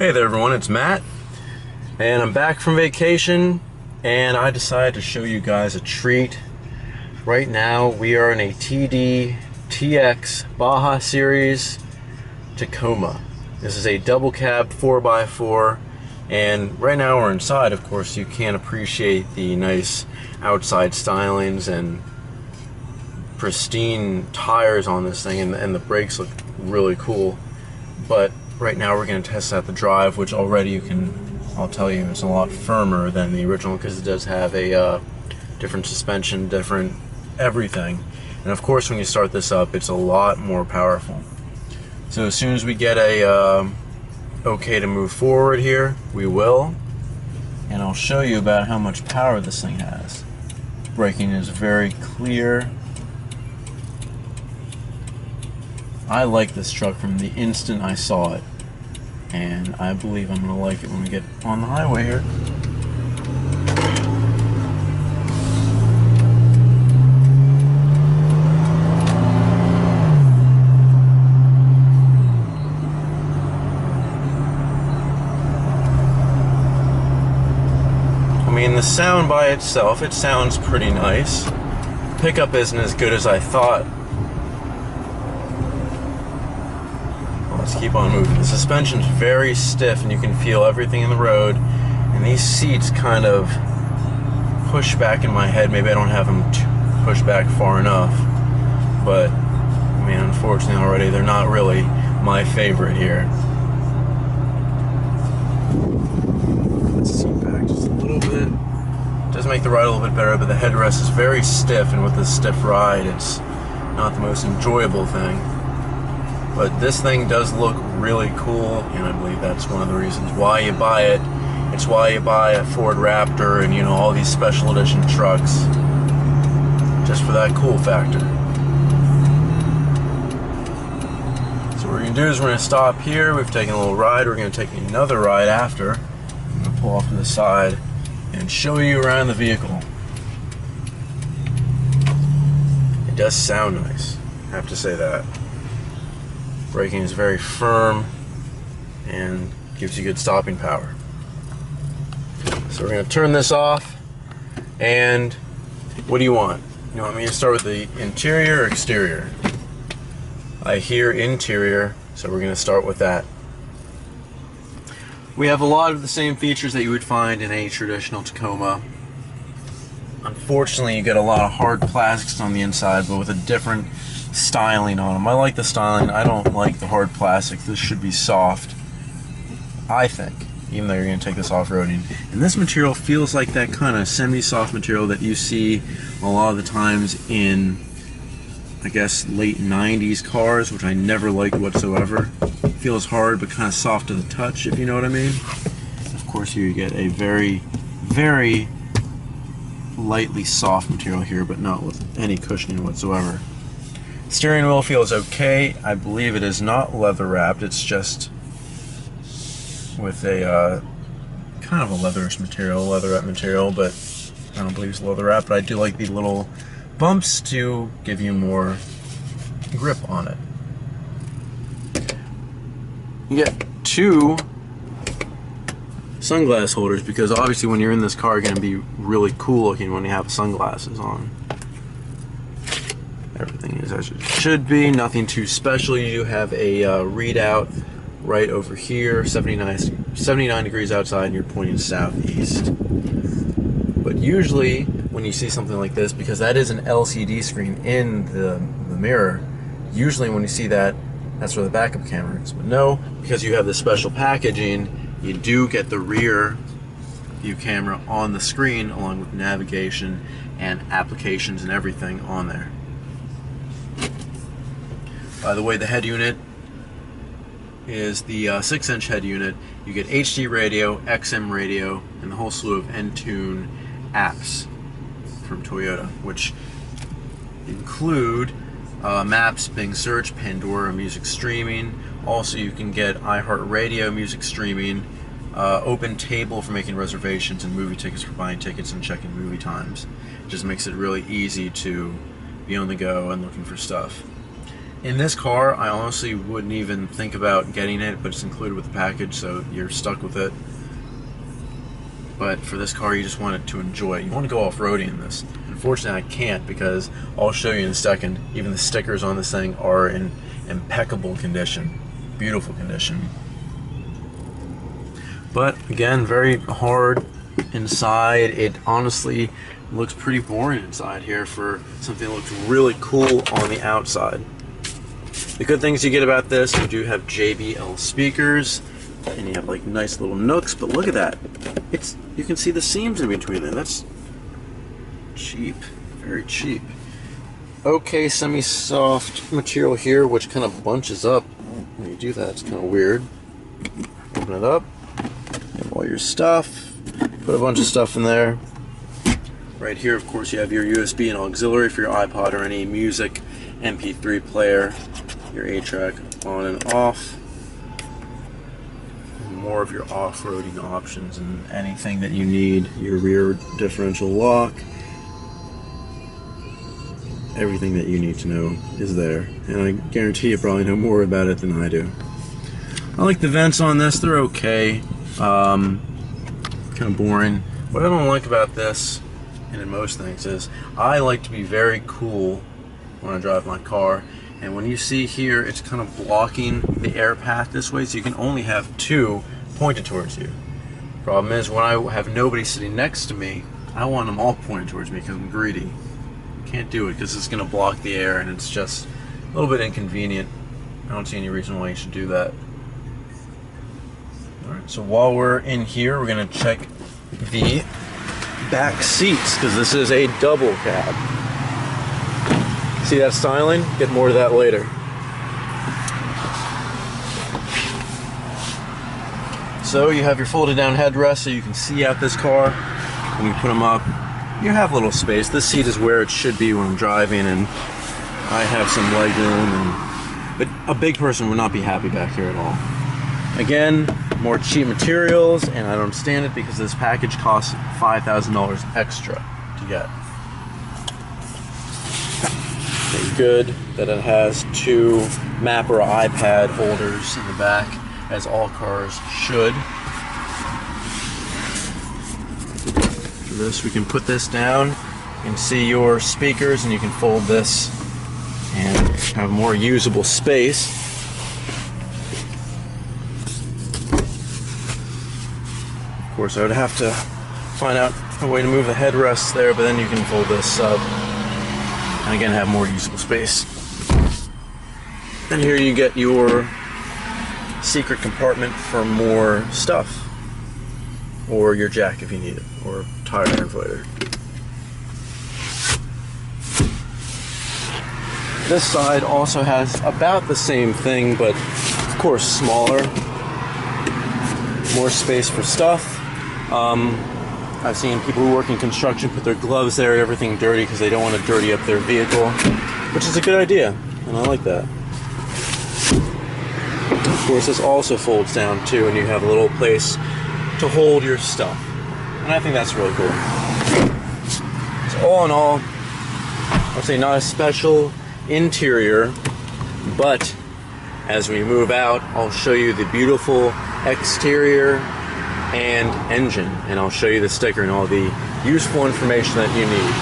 Hey there everyone, it's Matt, and I'm back from vacation, and I decided to show you guys a treat. Right now we are in a TRD Baja series Tacoma. This is a double cab 4x4, and right now we're inside. Of course, you can't appreciate the nice outside stylings and pristine tires on this thing, and the brakes look really cool. But right now we're going to test out the drive, which already I'll tell you, it's a lot firmer than the original because it does have a different suspension, different everything. And of course when you start this up, it's a lot more powerful. So as soon as we get a okay to move forward here, we will. And I'll show you about how much power this thing has. Braking is very clear. I like this truck from the instant I saw it, and I believe I'm going to like it when we get on the highway here. I mean, the sound by itself, it sounds pretty nice. Pickup isn't as good as I thought. Let's keep on moving. The suspension's very stiff and you can feel everything in the road, and these seats kind of push back in my head. Maybe I don't have them pushed back far enough, but I mean, unfortunately already they're not really my favorite here. Let's seat back just a little bit. It does make the ride a little bit better, but the headrest is very stiff, and with this stiff ride it's not the most enjoyable thing. But this thing does look really cool, and I believe that's one of the reasons why you buy it. It's why you buy a Ford Raptor and, you know, all these special edition trucks, just for that cool factor. So what we're going to do is we're going to stop here. We've taken a little ride. We're going to take another ride after. I'm going to pull off to the side and show you around the vehicle. It does sound nice, I have to say that. Braking is very firm and gives you good stopping power. So we're going to turn this off, and what do you want? You want me to start with the interior or exterior? I hear interior, so we're going to start with that. We have a lot of the same features that you would find in a traditional Tacoma. Unfortunately, you get a lot of hard plastics on the inside, but with a different styling on them. I like the styling. I don't like the hard plastic. This should be soft, I think, even though you're going to take this off-roading. And this material feels like that kind of semi-soft material that you see a lot of the times in, I guess, late 90s cars, which I never liked whatsoever. It feels hard but kind of soft to the touch, if you know what I mean. Of course, you get a very, very lightly soft material here, but not with any cushioning whatsoever. Steering wheel feels okay. I believe it is not leather wrapped. It's just with a kind of a leatherish material, leatherette material, but I don't believe it's leather wrapped. But I do like the little bumps to give you more grip on it. You get two sunglass holders because obviously when you're in this car, you're going to be really cool looking when you have sunglasses on. Everything is as it should be, nothing too special. You do have a readout right over here, 79 degrees outside, and you're pointing southeast. But usually when you see something like this, because that is an LCD screen in the mirror, usually when you see that, that's where the backup camera is. But no, because you have the special packaging, you do get the rear view camera on the screen along with navigation and applications and everything on there. By the way, the head unit is the 6-inch head unit. You get HD radio, XM radio, and the whole slew of Entune apps from Toyota, which include Maps, Bing Search, Pandora music streaming. Also, you can get iHeartRadio music streaming, Open Table for making reservations, and movie tickets for buying tickets and checking movie times. It just makes it really easy to be on the go and looking for stuff. In this car, I honestly wouldn't even think about getting it, but it's included with the package, so you're stuck with it. But for this car, you just want it to enjoy it. You want to go off-roading in this. Unfortunately, I can't, because I'll show you in a second. Even the stickers on this thing are in impeccable condition. Beautiful condition. But again, very hard inside. It honestly looks pretty boring inside here for something that looks really cool on the outside. The good things you get about this, you do have JBL speakers, and you have like nice little nooks, but look at that. You can see the seams in between there. That's cheap, very cheap. Okay, semi-soft material here, which kind of bunches up. When you do that, it's kind of weird. Open it up, you have all your stuff, put a bunch of stuff in there. Right here, of course, you have your USB and auxiliary for your iPod or any music MP3 player, your 8-track on and off. More of your off-roading options and anything that you need. Your rear differential lock. Everything that you need to know is there. And I guarantee you probably know more about it than I do. I like the vents on this. They're okay. Kind of boring. What I don't like about this, and in most things, is I like to be very cool when I drive my car. And when you see here, it's kind of blocking the air path this way, so you can only have two pointed towards you. Problem is, when I have nobody sitting next to me, I want them all pointed towards me because I'm greedy. Can't do it because it's going to block the air, and it's just a little bit inconvenient. I don't see any reason why you should do that. Alright, so while we're in here, we're going to check the back seats, because this is a double cab. See that styling? Get more to that later. So you have your folded down headrest so you can see out this car. When you put them up, you have a little space. This seat is where it should be when I'm driving, and I have some leg room, but a big person would not be happy back here at all. Again, more cheap materials, and I don't understand it because this package costs $5,000 extra to get. It's good that it has two map or iPad holders in the back, as all cars should. For this, we can put this down. You can see your speakers, and you can fold this and have more usable space. Of course, I would have to find out a way to move the headrests there, but then you can fold this up and again have more usable space. And here you get your secret compartment for more stuff, or your jack if you need it, or tire inflator. This side also has about the same thing, but of course smaller, more space for stuff. I've seen people who work in construction put their gloves there and everything dirty because they don't want to dirty up their vehicle, which is a good idea, and I like that. Of course, this also folds down too, and you have a little place to hold your stuff, and I think that's really cool. So all in all, I'd say not a special interior, but as we move out, I'll show you the beautiful exterior and engine, and I'll show you the sticker and all the useful information that you need.